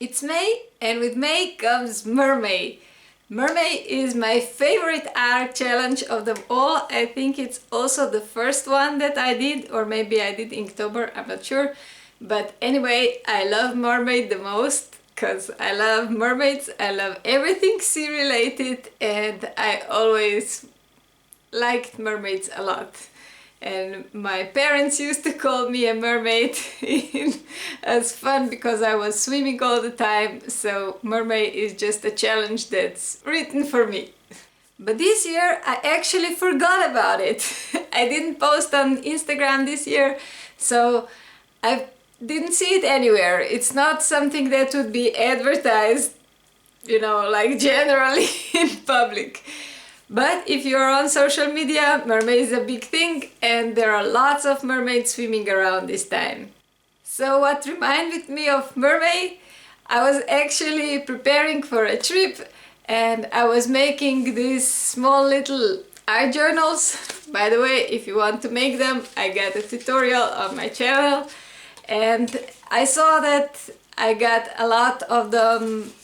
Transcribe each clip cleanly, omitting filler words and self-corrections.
It's May, and with May comes Mermay. Mermay is my favorite art challenge of them all. I think it's also the first one that I did, or maybe I did in October, I'm not sure. But anyway, I love mermaid the most because I love mermaids, I love everything sea related, and I always liked mermaids a lot. And my parents used to call me a mermaid as fun because I was swimming all the time, so mermaid is just a challenge that's written for me. But this year I actually forgot about it. I didn't post on Instagram this year, so I didn't see it anywhere. It's not something that would be advertised, like generally in public. But if you're on social media, mermaid is a big thing, and there are lots of mermaids swimming around this time. So what reminded me of mermaid? I was actually preparing for a trip, and I was making these small little art journals. By the way, if you want to make them, I got a tutorial on my channel, and I saw that I got a lot of them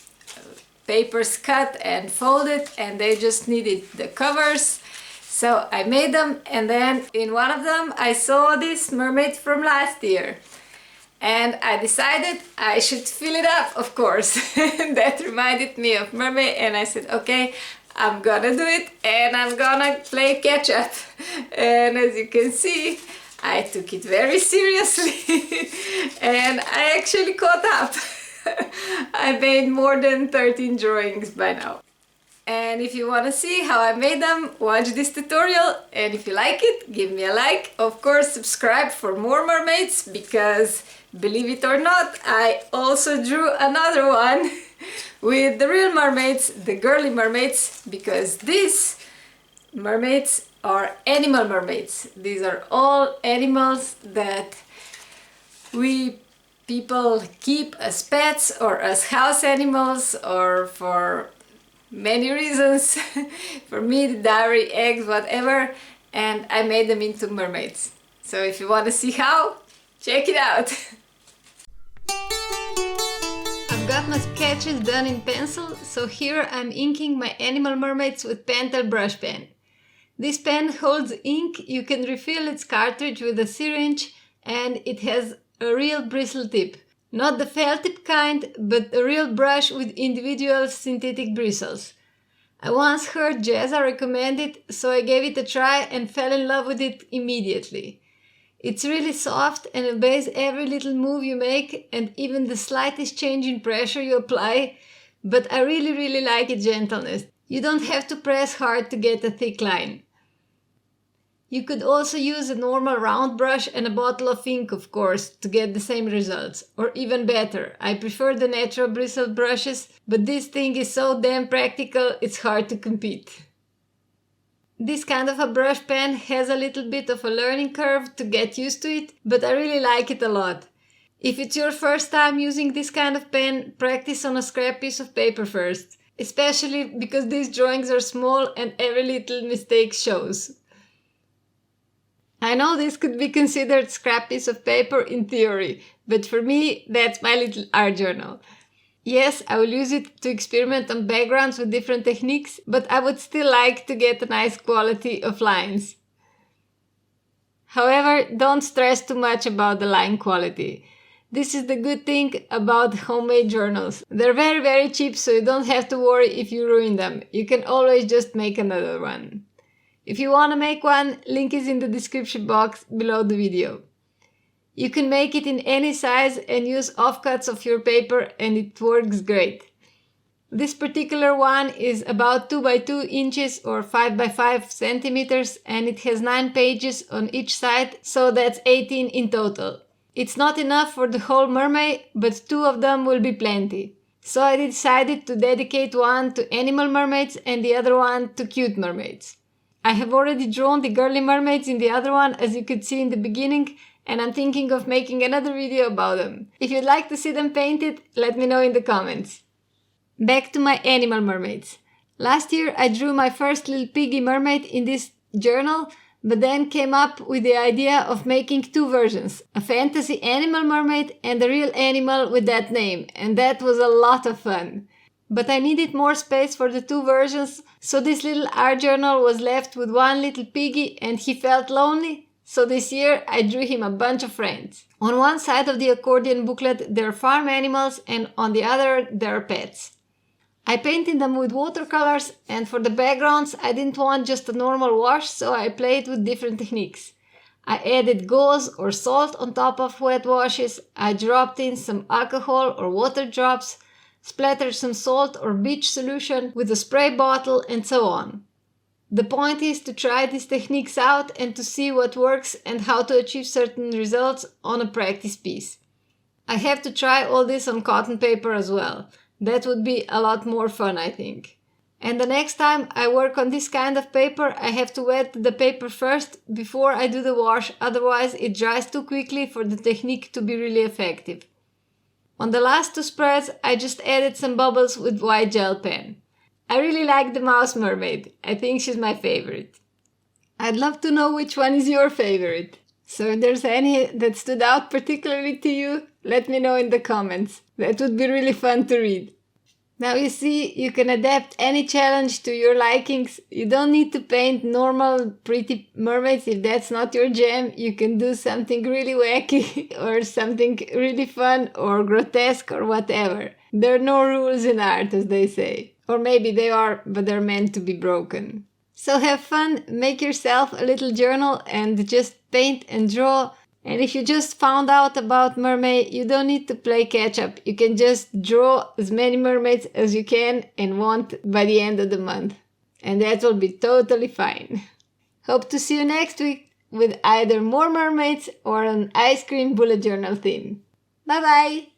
papers cut and folded, and they just needed the covers, so I made them. And then in one of them I saw this mermaid from last year, and I decided I should fill it up, of course. That reminded me of mermaid, and I said, okay, I'm gonna do it, and I'm gonna play catch up. And as you can see, I took it very seriously and I actually caught up. I made more than 13 drawings by now. And if you want to see how I made them, watch this tutorial, and if you like it, give me a like. Of course, subscribe for more mermaids, because believe it or not, I also drew another one with the real mermaids, the girly mermaids, because these mermaids are animal mermaids. These are all animals that we people keep as pets or as house animals, or for many reasons. For meat, dairy, eggs, whatever, and I made them into mermaids. So if you want to see how, check it out. I've got my sketches done in pencil, so here I'm inking my animal mermaids with Pentel brush pen. This pen holds ink. You can refill its cartridge with a syringe, and it has a real bristle tip. Not the felt tip kind, but a real brush with individual synthetic bristles. I once heard Jezza recommend it, so I gave it a try and fell in love with it immediately. It's really soft and obeys every little move you make, and even the slightest change in pressure you apply, but I really like its gentleness. You don't have to press hard to get a thick line. You could also use a normal round brush and a bottle of ink, of course, to get the same results. Or even better, I prefer the natural bristle brushes, but this thing is so damn practical, it's hard to compete. This kind of a brush pen has a little bit of a learning curve to get used to it, but I really like it a lot. If it's your first time using this kind of pen, practice on a scrap piece of paper first, especially because these drawings are small and every little mistake shows. I know this could be considered scrap piece of paper in theory, but for me, that's my little art journal. Yes, I will use it to experiment on backgrounds with different techniques, but I would still like to get a nice quality of lines. However, don't stress too much about the line quality. This is the good thing about homemade journals. They're very cheap, so you don't have to worry if you ruin them. You can always just make another one. If you want to make one, link is in the description box below the video. You can make it in any size and use offcuts of your paper, and it works great. This particular one is about 2 by 2 inches or 5 by 5 centimeters, and it has 9 pages on each side, so that's 18 in total. It's not enough for the whole mermaid, but 2 of them will be plenty. So I decided to dedicate one to animal mermaids and the other one to cute mermaids. I have already drawn the girly mermaids in the other one, as you could see in the beginning, and I'm thinking of making another video about them. If you'd like to see them painted, let me know in the comments. Back to my animal mermaids. Last year I drew my first little piggy mermaid in this journal, but then came up with the idea of making two versions, a fantasy animal mermaid and a real animal with that name, and that was a lot of fun. But I needed more space for the two versions, so this little art journal was left with one little piggy and he felt lonely, so this year I drew him a bunch of friends. On one side of the accordion booklet there are farm animals and on the other there are pets. I painted them with watercolors, and for the backgrounds I didn't want just a normal wash, so I played with different techniques. I added gauze or salt on top of wet washes, I dropped in some alcohol or water drops, splattered some salt or beach solution with a spray bottle, and so on. The point is to try these techniques out and to see what works and how to achieve certain results on a practice piece. I have to try all this on cotton paper as well. That would be a lot more fun, I think. And the next time I work on this kind of paper, I have to wet the paper first before I do the wash, otherwise it dries too quickly for the technique to be really effective. On the last two spreads, I just added some bubbles with white gel pen. I really like the mouse mermaid. I think she's my favorite. I'd love to know which one is your favorite. So if there's any that stood out particularly to you, let me know in the comments. That would be really fun to read. Now you see, you can adapt any challenge to your likings. You don't need to paint normal pretty mermaids if that's not your jam. You can do something really wacky or something really fun or grotesque or whatever. There are no rules in art, as they say. Or maybe they are, but they're meant to be broken. So have fun, make yourself a little journal and just paint and draw. And if you just found out about Mermay, you don't need to play catch up. You can just draw as many mermaids as you can and want by the end of the month. And that will be totally fine. Hope to see you next week with either more mermaids or an ice cream bullet journal theme. Bye bye!